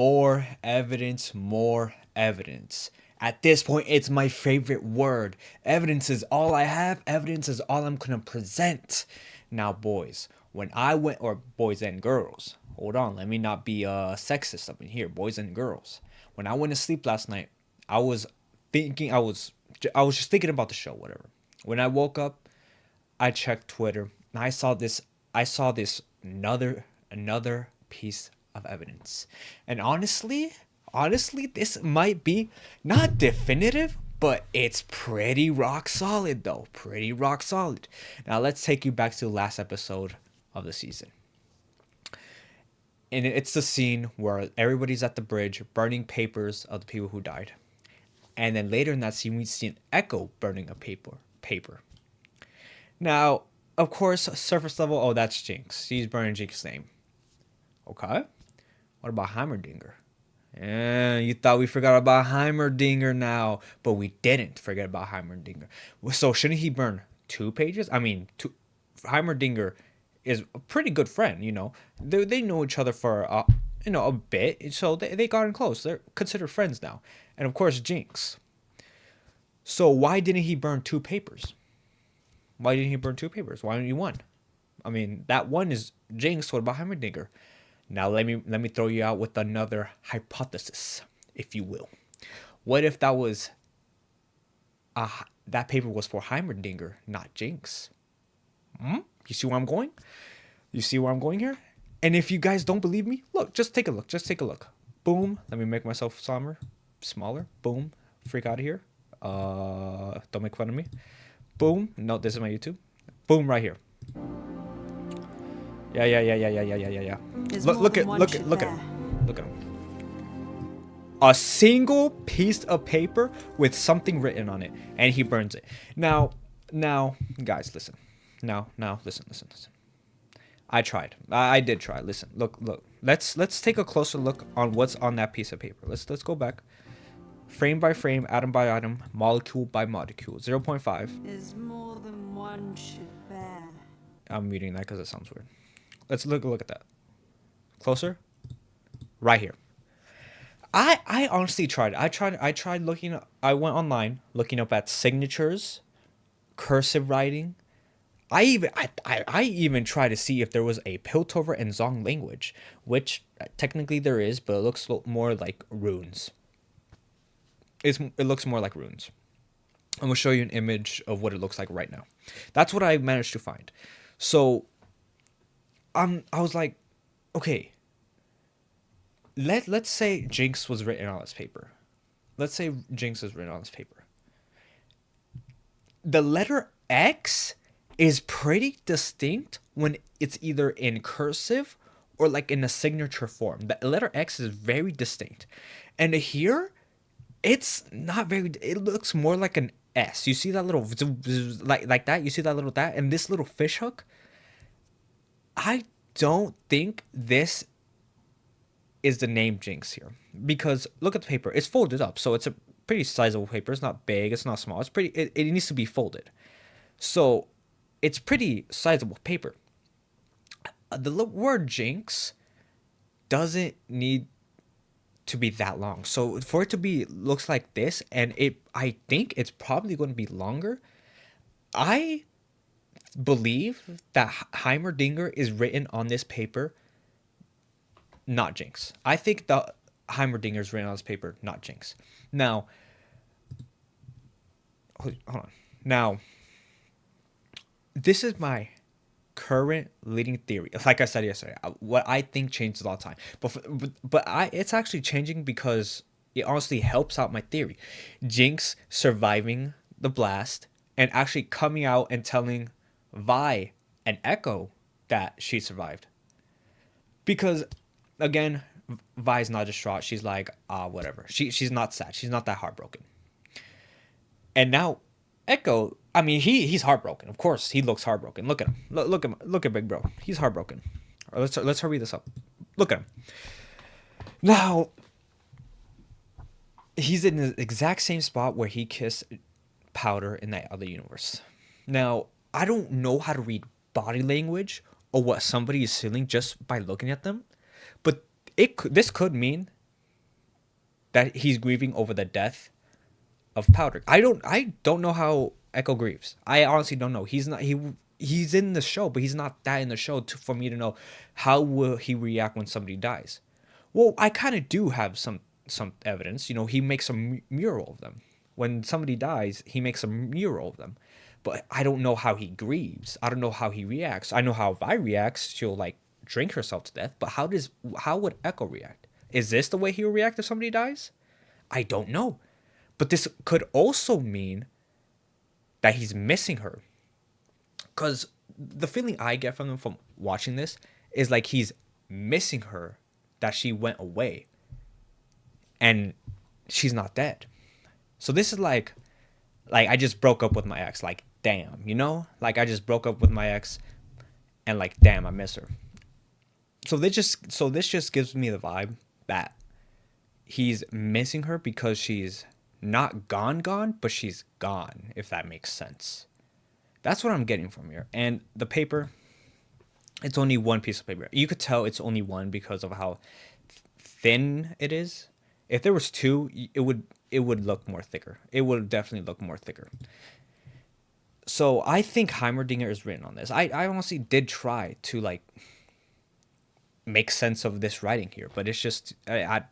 More evidence, more evidence. At this point, it's my favorite word. Evidence is all I have, evidence is all I'm gonna present. Now, boys, when I went, or boys and girls, hold on, let me not be sexist up in here, boys and girls. When I went to sleep last night, I was thinking, I was just thinking about the show, whatever. When I woke up, I checked Twitter and I saw this another piece of evidence. And honestly, this might be not definitive, but it's pretty rock solid though. Pretty rock solid. Now let's take you back to the last episode of the season. And it's the scene where everybody's at the bridge burning papers of the people who died. And then later in that scene, we see an Echo burning a paper. Now, of course, surface level, oh, that's Jinx. He's burning Jinx's name. Okay. What about Heimerdinger? Yeah, you thought we forgot about Heimerdinger now, but we didn't forget about Heimerdinger. So shouldn't he burn 2 pages? I mean, Heimerdinger is a pretty good friend, you know. They know each other for a bit, so they gotten close. They're considered friends now. And of course, Jinx. So why didn't he burn 2 papers? Why didn't he burn 2 papers? Why only one? I mean, that one is Jinx. What about Heimerdinger? Now let me throw you out with another hypothesis, if you will. What if that paper was for Heimerdinger, not Jinx? You see where I'm going? You see where I'm going here? And if you guys don't believe me, look, just take a look. Just take a look. Boom. Let me make myself smaller. Boom. Freak out of here. Don't make fun of me. Boom. No, this is my YouTube. Boom, right here. Yeah. Look at him. Look at him. A single piece of paper with something written on it, and he burns it. Now, guys, listen. Now, listen. I tried. I did try. Listen. Look. Let's take a closer look on what's on that piece of paper. Let's go back. Frame by frame, atom by atom, molecule by molecule. 0.5. Is more than one should bear. I'm muting that because it sounds weird. Let's look at that. Closer. Right here. I honestly tried. I tried looking. I went online looking up at signatures, cursive writing. I even tried to see if there was a Piltover and Zong language, which technically there is, but it looks more like runes. It looks more like runes. I'm gonna show you an image of what it looks like right now. That's what I managed to find. So, I was like, okay. Let's say Jinx was written on this paper. Let's say Jinx was written on this paper. The letter X is pretty distinct when it's either in cursive or like in a signature form. The letter X is very distinct. And here, it's not very, it looks more like an S. You see that little like that? You see that little that? And this little fish hook? I don't think this is the name Jinx here, because look at the paper. It's folded up, so it's a pretty sizable paper. It's not big. It's not small. It's pretty. It needs to be folded, so it's pretty sizable paper. The word Jinx doesn't need to be that long. So for it to be looks like this, and I think it's probably going to be longer. I believe that Heimerdinger is written on this paper, not Jinx. I think the Heimerdinger is written on this paper, not Jinx. Now, hold on. Now, this is my current leading theory. Like I said yesterday, what I think changes all the time. It's actually changing because it honestly helps out my theory. Jinx surviving the blast and actually coming out and telling Vi and Echo that she survived. Because again, Vi's not distraught. She's like, whatever. She's not sad. She's not that heartbroken. And now Echo, I mean, he's heartbroken. Of course, he looks heartbroken. Look at him. Look at Big Bro. He's heartbroken. Let's hurry this up. Look at him. Now, he's in the exact same spot where he kissed Powder in that other universe. Now, I don't know how to read body language or what somebody is feeling just by looking at them, but this could mean that he's grieving over the death of Powder. I don't know how Echo grieves. I honestly don't know. He's in the show, but he's not that in the show for me to know how will he react when somebody dies. Well, I kind of do have some evidence. You know, he makes a mural of them. When somebody dies, he makes a mural of them. But I don't know how he grieves. I don't know how he reacts. I know how Vi reacts. She'll like drink herself to death. But how would Echo react? Is this the way he would react if somebody dies? I don't know. But this could also mean that he's missing her. Because the feeling I get from him from watching this is like he's missing her, that she went away and she's not dead. So this is like I just broke up with my ex. Like, damn, you know? Like, I just broke up with my ex and like, damn, I miss her. So this just gives me the vibe that he's missing her because she's not gone, but she's gone, if that makes sense. That's what I'm getting from here. And the paper, it's only one piece of paper. You could tell it's only one because of how thin it is. If there was two, it would look more thicker. It would definitely look more thicker. So I think Heimerdinger is written on this. I honestly did try to like make sense of this writing here, but it's just I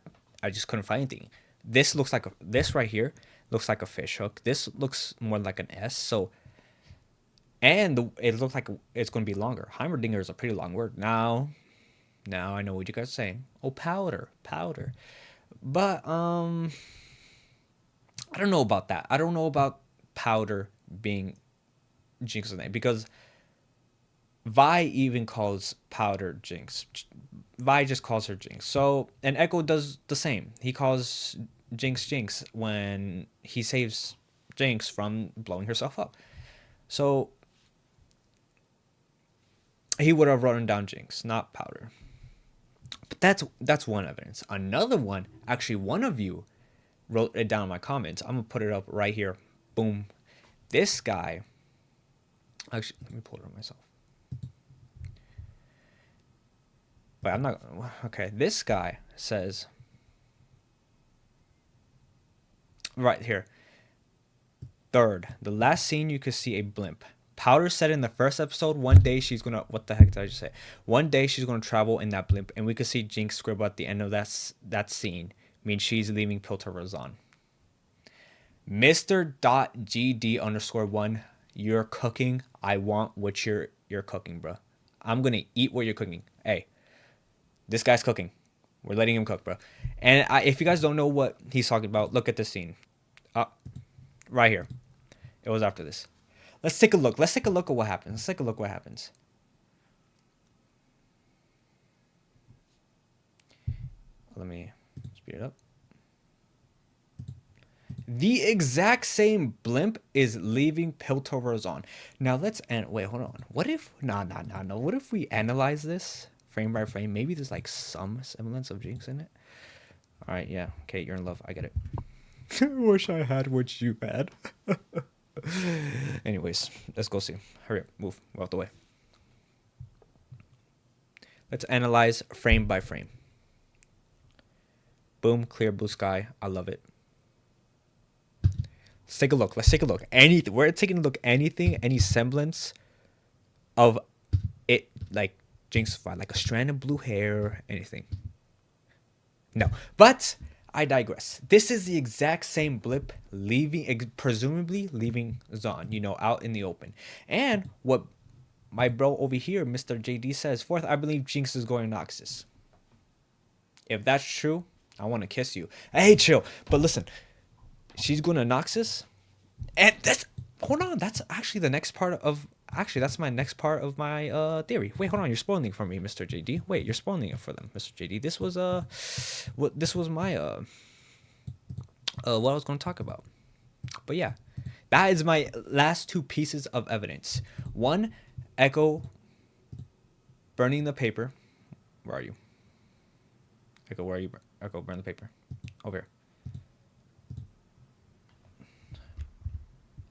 just couldn't find anything. This right here looks like a fish hook. This looks more like an S. So it looks like it's going to be longer. Heimerdinger is a pretty long word. Now I know what you guys are saying. Oh, powder. But I don't know about that. I don't know about powder being Jinx's name because Vi even calls Powder Jinx. Vi just calls her Jinx. So, and Echo does the same. He calls Jinx when he saves Jinx from blowing herself up. So, he would have run down Jinx, not Powder. But that's one evidence. Another one, actually, one of you wrote it down in my comments. I'm gonna put it up right here. Boom. This guy. Actually, let me pull it up myself. But I'm not. Okay, this guy says. Right here. Third, the last scene you could see a blimp. Powder said in the first episode, one day she's gonna. What the heck did I just say? One day she's gonna travel in that blimp, and we could see Jinx scribble at the end of that scene. Means she's leaving Piltover. Mr. GD_1, you're cooking. I want what you're cooking, bro. I'm gonna eat what you're cooking. Hey, this guy's cooking. We're letting him cook, bro. And if you guys don't know what he's talking about, look at this scene. Right here. It was after this. Let's take a look. Let's take a look at what happens. Let's take a look what happens. Let me speed it up. The exact same blimp is leaving Piltover. Now let's wait, hold on. What if no. What if we analyze this frame by frame? Maybe there's like some semblance of Jinx in it. Alright, yeah. Okay, you're in love. I get it. I wish I had what you had. Anyways, let's go see. Hurry up, move. We're out the way. Let's analyze frame by frame. Boom, clear blue sky. I love it. Let's take a look. We're taking a look. Any semblance of it, like Jinx, like a strand of blue hair, anything. No, but I digress. This is the exact same blip presumably leaving Zaun, out in the open. And what my bro over here, Mr. JD, says, fourth, I believe Jinx is going to Noxus. If that's true, I want to kiss you. Hey, chill. But listen, she's going to Noxus. And hold on. That's actually the next part of, that's my next part of my theory. Wait, hold on. You're spoiling it for me, Mr. JD. Wait, you're spoiling it for them, Mr. JD. This was my what I was going to talk about. But yeah, that is my last two pieces of evidence. One, Echo burning the paper. Where are you? Echo, where are you? Echo, burn the paper. Over here.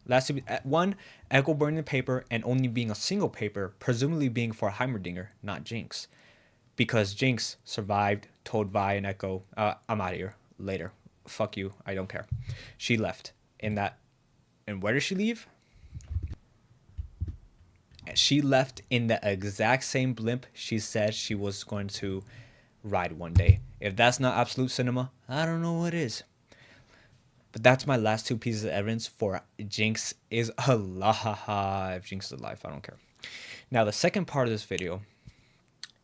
Last one, Echo burning the paper and only being a single paper, presumably being for Heimerdinger, not Jinx. Because Jinx survived, told Vi and Echo, I'm out of here, later. fuck you, I don't care. She left in that. And where did she leave? She left in the exact same blimp she said she was going to ride one day. If that's not absolute cinema, I don't know what is. But that's my last two pieces of evidence for Jinx is alive. Jinx is alive. I don't care. Now, the second part of this video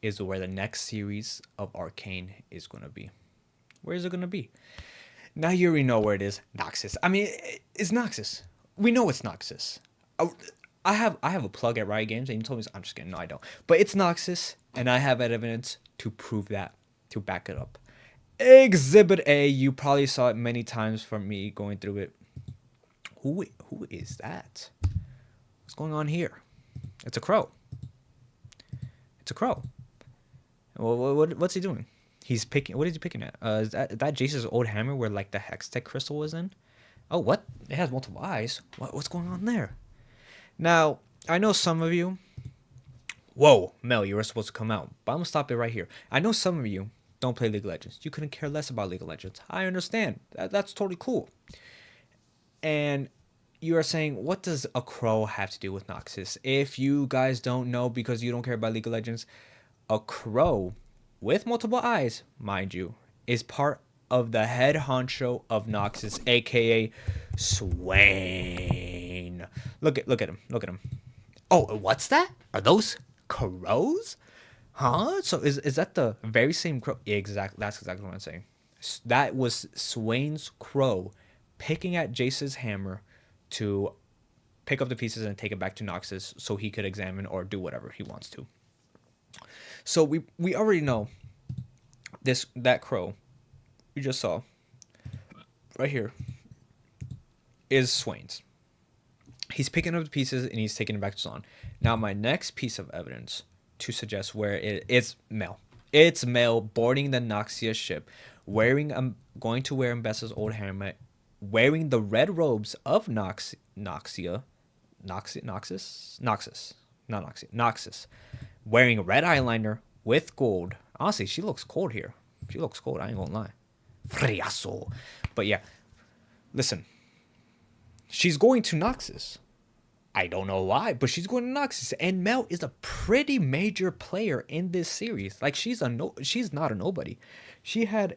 is where the next series of Arcane is going to be. Where is it going to be? Now you already know where it is. Noxus. I mean, it's Noxus. We know it's Noxus. I have a plug at Riot Games, and you told me, I'm just kidding. No, I don't. But it's Noxus, and I have evidence to prove that, to back it up. Exhibit A, you probably saw it many times from me going through it. Who is that? What's going on here? It's a crow. It's a crow. Well, what's he doing? He's picking. What is he picking at? Is that Jace's old hammer where like the Hextech crystal was in? Oh, what? It has multiple eyes. What's going on there? Now, I know some of you. Whoa, Mel, you were supposed to come out, but I'm gonna stop it right here. I know some of you don't play League of Legends. You couldn't care less about League of Legends. I understand. That's totally cool. And you are saying, what does a crow have to do with Noxus? If you guys don't know because you don't care about League of Legends, a crow with multiple eyes, mind you, is part of the head honcho of Noxus, aka Swain. Look at him. Look at him. Oh, what's that? Are those crows? Huh? So is that the very same crow? Yeah, exactly. That's exactly what I'm saying. That was Swain's crow picking at Jace's hammer to pick up the pieces and take it back to Noxus so he could examine or do whatever he wants to. So we already know that crow we just saw right here is Swain's. He's picking up the pieces and he's taking it back to Zon. Now my next piece of evidence to suggest where it's Mel. It's Mel boarding the Noxia ship, going to wear Mbessa's old helmet, wearing the red robes of Noxus, wearing red eyeliner with gold. Honestly, she looks cold here. She looks cold. I ain't gonna lie. Friaso. But yeah, listen. She's going to Noxus. I don't know why, but she's going to Noxus, and Mel is a pretty major player in this series. Like she's not a nobody. She had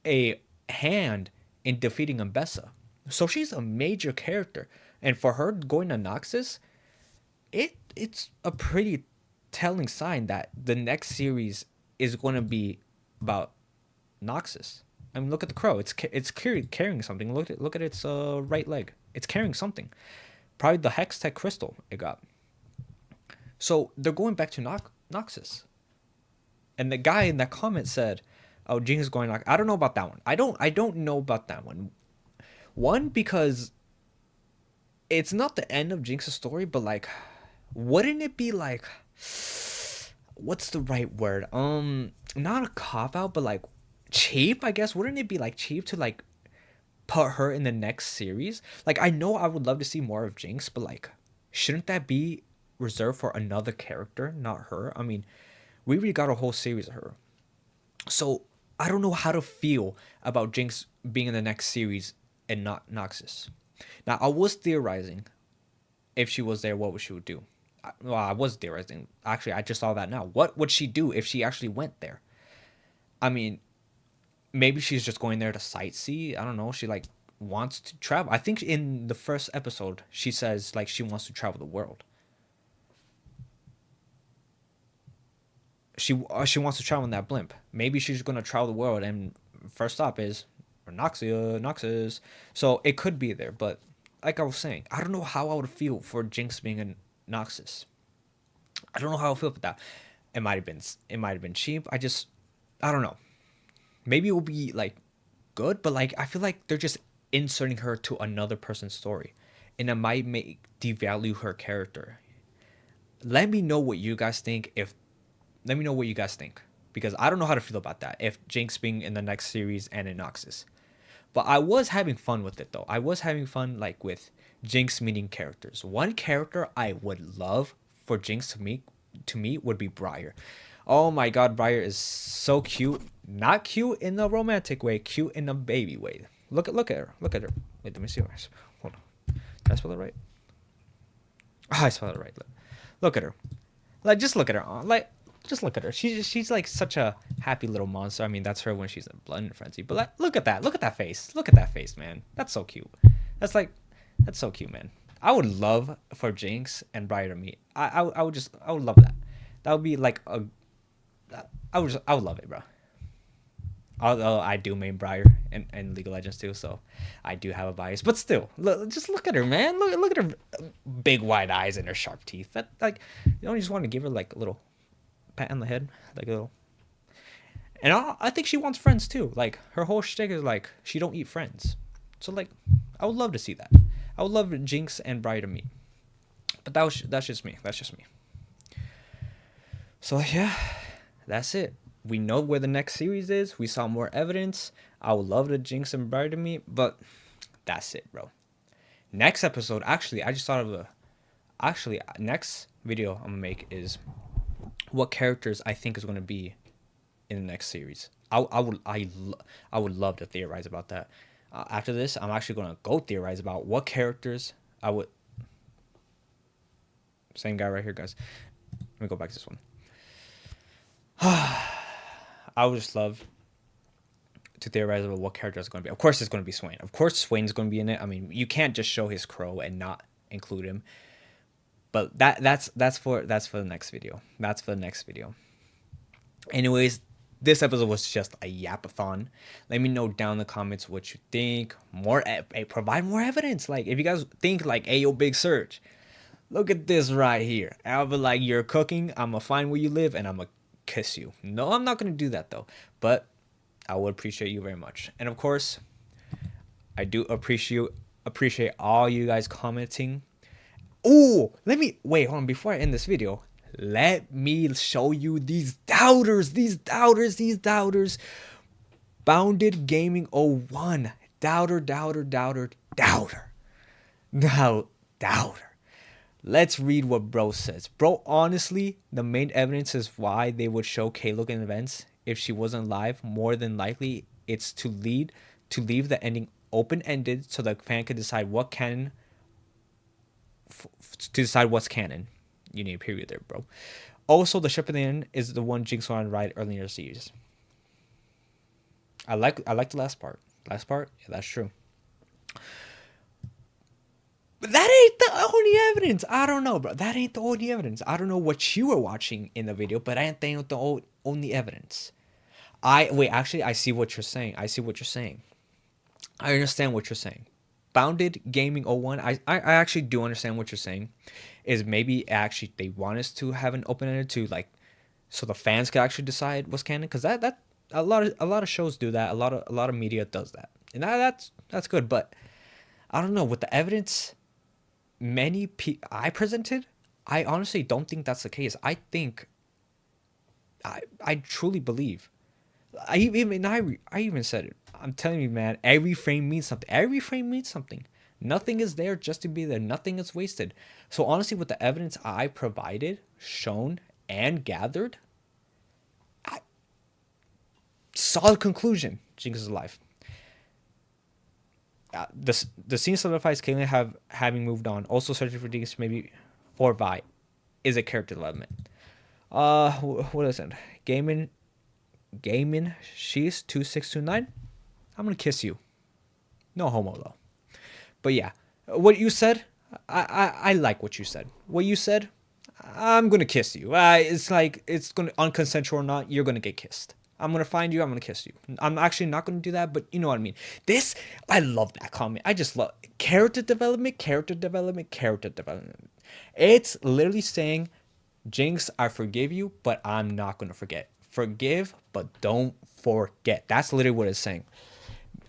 a hand in defeating Mbessa, so she's a major character. And for her going to Noxus, it's a pretty telling sign that the next series is going to be about Noxus. I mean, look at the crow. It's carrying something. Look at its right leg. It's carrying something. Probably the Hextech crystal it got. So they're going back to Noxus. And the guy in that comment said, "Oh, Jinx is going Noxus." I don't know about that one. I don't know about that one. One, because it's not the end of Jinx's story, but like, wouldn't it be like, what's the right word? Not a cop out, but like cheap, I guess. Wouldn't it be like cheap to like put her in the next series? Like, I know I would love to see more of Jinx, but like, shouldn't that be reserved for another character, not her? I mean, we already got a whole series of her. So I don't know how to feel about Jinx being in the next series and not Noxus. Now, I was theorizing if she was there, what she would do. I was theorizing. Actually, I just saw that now. What would she do if she actually went there? I mean, maybe she's just going there to sightsee. I don't know. She like wants to travel. I think in the first episode, she says like she wants to travel the world. She wants to travel in that blimp. Maybe she's gonna travel the world, and first stop is Noxus. So it could be there, but like I was saying, I don't know how I would feel for Jinx being in Noxus. I don't know how I feel about that. It might have been cheap. I don't know. Maybe it will be like good, but like I feel like they're just inserting her to another person's story, and it might devalue her character. Let me know what you guys think. Let me know what you guys think, because I don't know how to feel about that if Jinx being in the next series and in Noxus. But I was having fun with it though. I was having fun like with Jinx meeting characters. One character I would love for Jinx to meet would be Briar. Oh my god, Briar is so cute. Not cute in a romantic way, cute in a baby way. Look at her. Look at her. Wait, let me see. Hold on. Did I spell it right? Oh, I spelled it right. Look at her. Like, just look at her. Like, just look at her. She's like such a happy little monster. I mean, that's her when she's in blood frenzy. But like, look at that. Look at that face. Look at that face, man. That's so cute. That's like, that's so cute, man. I would love for Jinx and Briar to meet. I would love that. That would be like a. I would love it, bro. Although I do main Briar and League of Legends too, so I do have a bias. But still, just look at her, man. Look at her big wide eyes and her sharp teeth. That like, you don't just want to give her like a little pat on the head, like a little. And I think she wants friends too. Like her whole shtick is like she don't eat friends. So like, I would love to see that. I would love Jinx and Briar to meet. But that's just me. That's just me. So yeah, that's it. We know where the next series is. We saw more evidence. I would love the Jinx and Briar to meet, but that's it, bro. Next episode, actually, I just thought of a. Actually, next video I'm gonna make is what characters I think is gonna be in the next series. I would love to theorize about that. After this, I'm actually gonna go theorize about what characters I would. Same guy right here, guys. Let me go back to this one. I would just love to theorize about what character is going to be. Of course, it's going to be Swain. Of course, Swain's going to be in it. I mean, you can't just show his crow and not include him. But that's for the next video. That's for the next video. Anyways, this episode was just a yapathon. Let me know down in the comments what you think. Provide more evidence. Like if you guys think like, hey, yo, Big Surge, look at this right here. I'll be like, you're cooking. I'm gonna find where you live and I'm gonna kiss you. No, I'm not gonna do that though. But I would appreciate you very much. And of course, I do appreciate all you guys commenting. Oh, hold on before I end this video. Let me show you these doubters. Bounded Gaming 01. Doubter. Now, doubter. Let's read what bro says. Bro, honestly, the main evidence is why they would show Kayla in events if she wasn't live. More than likely, it's to leave the ending open-ended so the fan could decide what canon. To decide what's canon. You need a period there, bro. Also, the ship at the end is the one Jinx wanted to ride earlier in the series. I like the last part. Yeah, that's true. But that ain't the only evidence. I don't know, bro. That ain't the only evidence. I don't know what you were watching in the video, but I ain't the only evidence. Actually, I see what you're saying. I understand what you're saying. Bounded Gaming 01. I actually do understand what you're saying. Is maybe actually they want us to have an open-ended to like, so the fans could actually decide what's canon. Because that a lot of shows do that. A lot of media does that, and that's good. But I don't know, with the evidence I presented, I honestly don't think that's the case. I think I truly believe. I even said it. I'm telling you, man, every frame means something. Nothing is there just to be there. Nothing is wasted. So honestly, with the evidence I provided, shown, and gathered, solid conclusion. Jinx is alive. The scene solidifies Caitlyn having moved on. Also searching for Jinx maybe for Vi is a character development. What is it? Gaming she's 2629. I'm gonna kiss you. No homo though. But yeah, what you said, I like what you said. What you said, I'm gonna kiss you. It's like it's gonna unconsensual or not, you're gonna get kissed. I'm gonna find you. I'm gonna kiss you. I'm actually not gonna do that, but you know what I mean. I love that comment. I just love character development. It's literally saying, Jinx, I forgive you, but I'm not gonna forget. Forgive, but don't forget. That's literally what it's saying.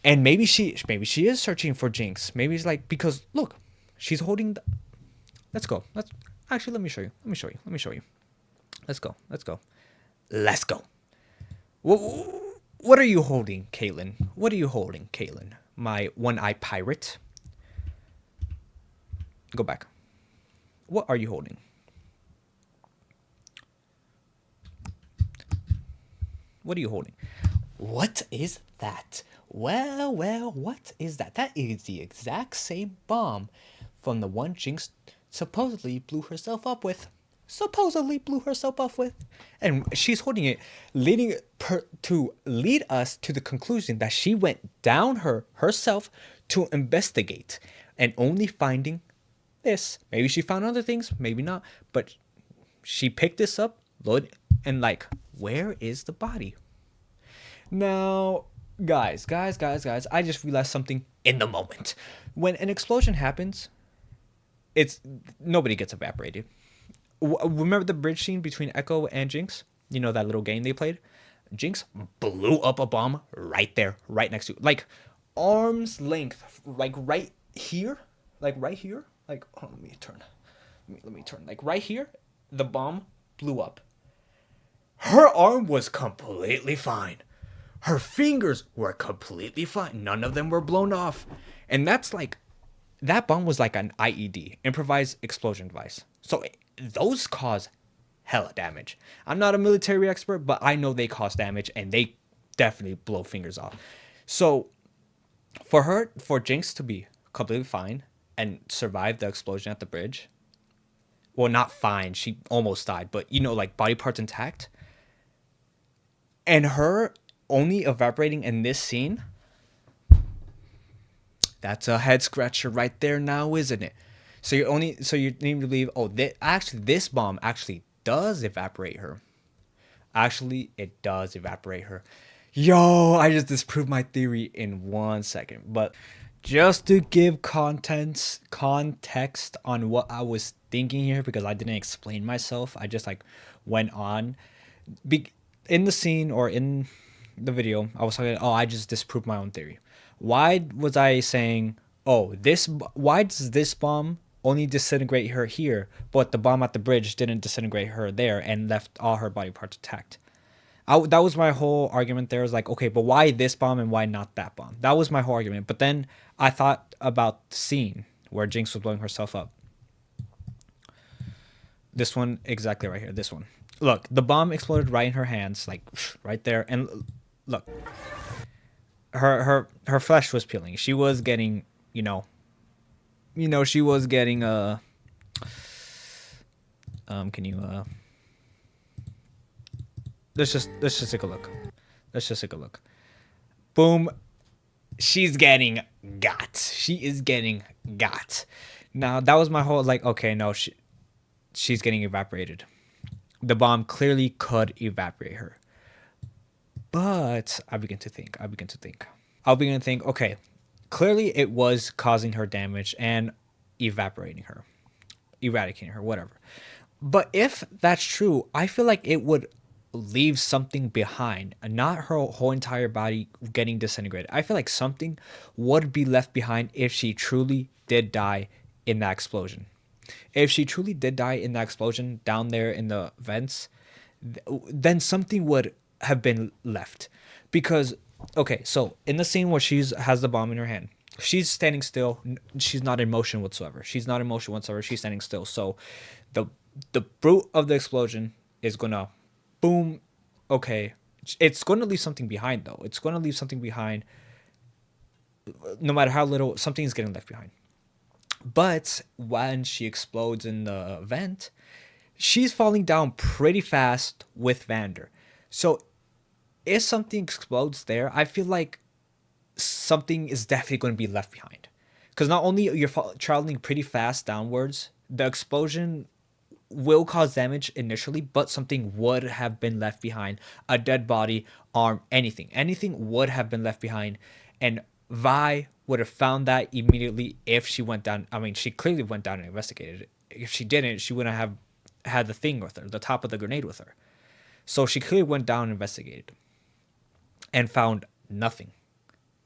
And maybe she is searching for Jinx. Maybe it's like, because look, she's holding the. Let's go. Let me show you. Let's go. What are you holding, Caitlyn? My one-eyed pirate. Go back. What are you holding? What are you holding? What is that? Well, what is that? That is the exact same bomb from the one Jinx supposedly blew herself up with. Supposedly blew herself up with. And she's holding it, to lead us to the conclusion that she went down herself to investigate and only finding this. Maybe she found other things, maybe not, but she picked this up, loaded, and like, where is the body? Now, guys, I just realized something in the moment. When an explosion happens, it's nobody gets evaporated. Remember the bridge scene between Echo and Jinx? You know that little game they played? Jinx blew up a bomb right there, right next to it. Like arm's length, like right here, Like, oh, let me turn. Let me turn. Like right here, the bomb blew up. Her arm was completely fine. Her fingers were completely fine. None of them were blown off. And that's like, that bomb was like an IED, improvised explosion device. So those cause hella damage. I'm not a military expert, but I know they cause damage and they definitely blow fingers off. So for Jinx to be completely fine and survive the explosion at the bridge, well, not fine, she almost died, but you know, like body parts intact, and her only evaporating in this scene, that's a head scratcher right there now, isn't it? So you need to believe, oh, this bomb actually does evaporate her. Actually, it does evaporate her. Yo, I just disproved my theory in 1 second. But just to give context on what I was thinking here, because I didn't explain myself, I just like went on. In the scene or in the video, I was talking, oh, I just disproved my own theory. Why was I saying, oh, why does this bomb only disintegrate her here, but the bomb at the bridge didn't disintegrate her there and left all her body parts intact? That was my whole argument there. Was like, okay, but why this bomb and why not that bomb? That was my whole argument. But then I thought about the scene where Jinx was blowing herself up. This one, exactly right here. This one. Look, the bomb exploded right in her hands, like right there. And look, her flesh was peeling. She was getting, she was getting can you let's just take a look. Let's just take a look. Boom. She's getting got. She is getting got. Now that was my whole like, okay, no, she's getting evaporated. The bomb clearly could evaporate her. But I begin to think, okay, clearly it was causing her damage and eradicating her, whatever. But if that's true, I feel like it would leave something behind, not her whole entire body getting disintegrated. I feel like something would be left behind if she truly did die in that explosion. If she truly did die in that explosion down there in the vents, then something would have been left. Because, okay, so in the scene where she has the bomb in her hand, she's standing still. She's not in motion whatsoever. She's standing still. So the brute of the explosion is gonna boom. Okay, it's going to leave something behind though. It's going to leave something behind. No matter how little, something is getting left behind. But when she explodes in the vent, she's falling down pretty fast with Vander. So if something explodes there, I feel like something is definitely going to be left behind. Because not only you're traveling pretty fast downwards, the explosion will cause damage initially, but something would have been left behind. A dead body, arm, anything. Anything would have been left behind. And Vi would have found that immediately if she went down. I mean, she clearly went down and investigated. If she didn't, she wouldn't have had the thing with her, the top of the grenade with her. So she clearly went down and investigated. And found nothing.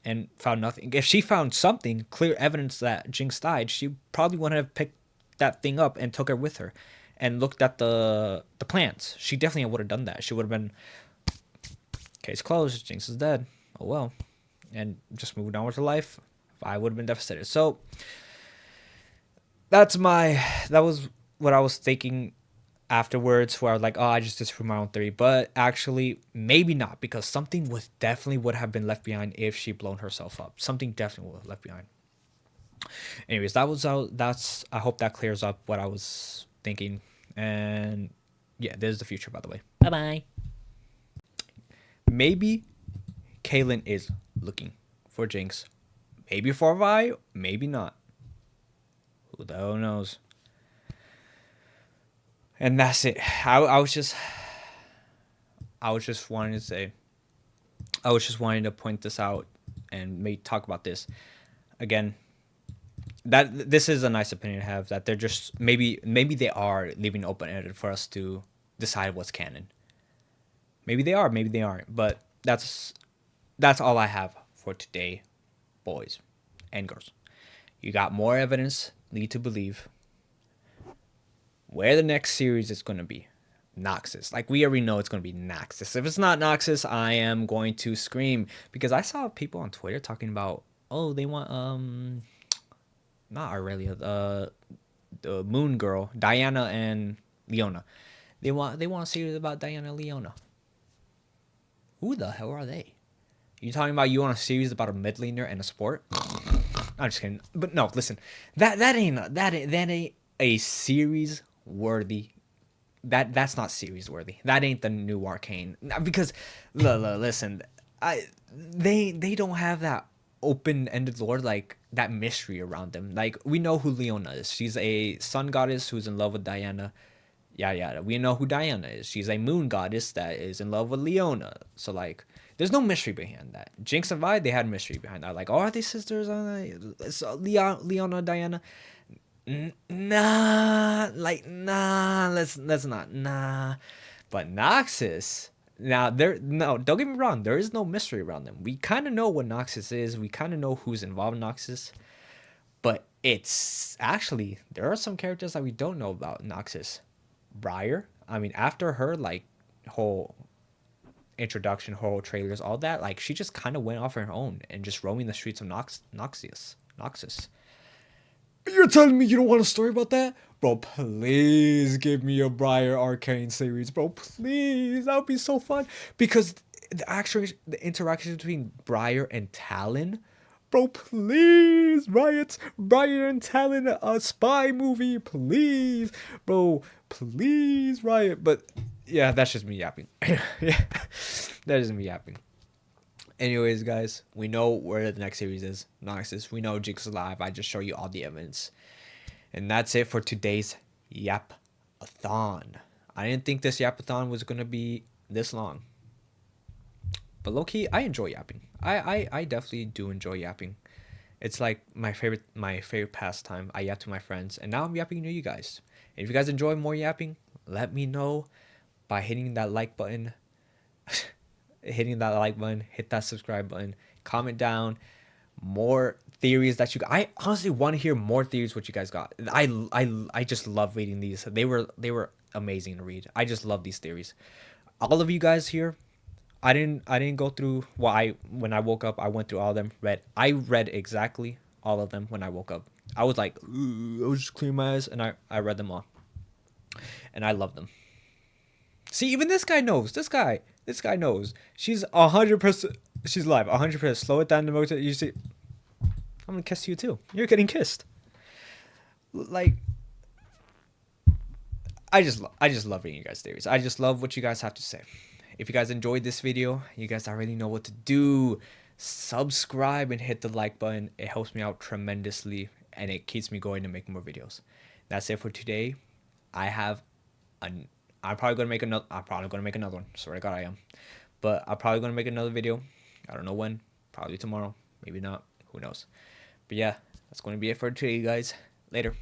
If she found something, clear evidence that Jinx died, she probably wouldn't have picked that thing up and took her with her and looked at the plants. She definitely would have done that. She would have been, case closed, Jinx is dead. Oh well. And just moved on with her life. I would have been devastated. So that was what I was thinking afterwards where I was like, oh, I just disproved my own theory. But actually, maybe not, because something was definitely would have been left behind if she blown herself up. Something definitely would have left behind. Anyways, that was out. That's I hope that clears up what I was thinking. And yeah, there's the future, by the way. Bye bye. Maybe Kaylin is looking for Jinx. Maybe for Vi, maybe not. Who the hell knows? And that's it. I was just wanting to say, I was just wanting to point this out and maybe talk about this again. That this is a nice opinion to have, that they're just maybe they are leaving open ended for us to decide what's canon. Maybe they are, maybe they aren't. But that's all I have for today, boys and girls. You got more evidence lead to believe where the next series is going to be. Noxus. Like, we already know it's going to be Noxus. If it's not Noxus, I am going to scream, because I saw people on Twitter talking about, oh, they want not Aurelia, the Moon Girl, Diana and Leona. They want a series about Diana and Leona. Who the hell are they? You talking about you want a series about a mid laner and a support? I'm just kidding. But no, listen, that ain't a series worthy. That's not series worthy. That ain't the new Arcane. Because listen, they don't have that open-ended lore, like that mystery around them. Like, we know who Leona is. She's a sun goddess who's in love with Diana. Yeah. We know who Diana is. She's a moon goddess that is in love with Leona. So, like, there's no mystery behind that. Jinx and Vi, they had mystery behind that. Like, oh, are they sisters? Leona, Diana. Nah, let's not, nah. But Noxus, now don't get me wrong, there is no mystery around them. We kind of know what Noxus is. We kind of know who's involved in Noxus. But it's actually, there are some characters that we don't know about Noxus. Briar, I mean, after her, like, whole introduction, whole trailers, all that, like, she just kind of went off her own and just roaming the streets of Noxus. You're telling me you don't want a story about that? Bro, please give me a Briar Arcane series, bro. Please, that would be so fun. Because the interaction between Briar and Talon, bro, please, Riot and Talon, a spy movie, please, bro, please, Riot. But yeah, that's just me yapping. Yeah, that is me yapping. Anyways, guys, we know where the next series is. Noxus. We know Jinx is alive. I just show you all the evidence. And that's it for today's Yap-a-thon. I didn't think this Yap-a-thon was going to be this long. But low-key, I enjoy yapping. I definitely do enjoy yapping. It's like my favorite pastime. I yap to my friends. And now I'm yapping to you guys. And if you guys enjoy more yapping, let me know by hitting that like button. Hit that subscribe button, comment down more theories that you got. I honestly want to hear more theories what you guys got. I just love reading these. They were amazing to read. I just love these theories. All of you guys here, I didn't go through, well, when I woke up, I went through all of them. I read exactly all of them when I woke up. I was like, I was just clearing my eyes, and I read them all, and I love them. See, even this guy knows. This guy knows. She's 100%. She's live. 100%. Slow it down the motor. You see, I'm gonna kiss you too. You're getting kissed. Like, I just love reading you guys' theories. I just love what you guys have to say. If you guys enjoyed this video, you guys already know what to do. Subscribe and hit the like button. It helps me out tremendously, and it keeps me going to make more videos. That's it for today. I'm probably gonna make another one. Swear to God, I am. But I'm probably gonna make another video. I don't know when. Probably tomorrow. Maybe not. Who knows? But yeah, that's gonna be it for today, guys. Later.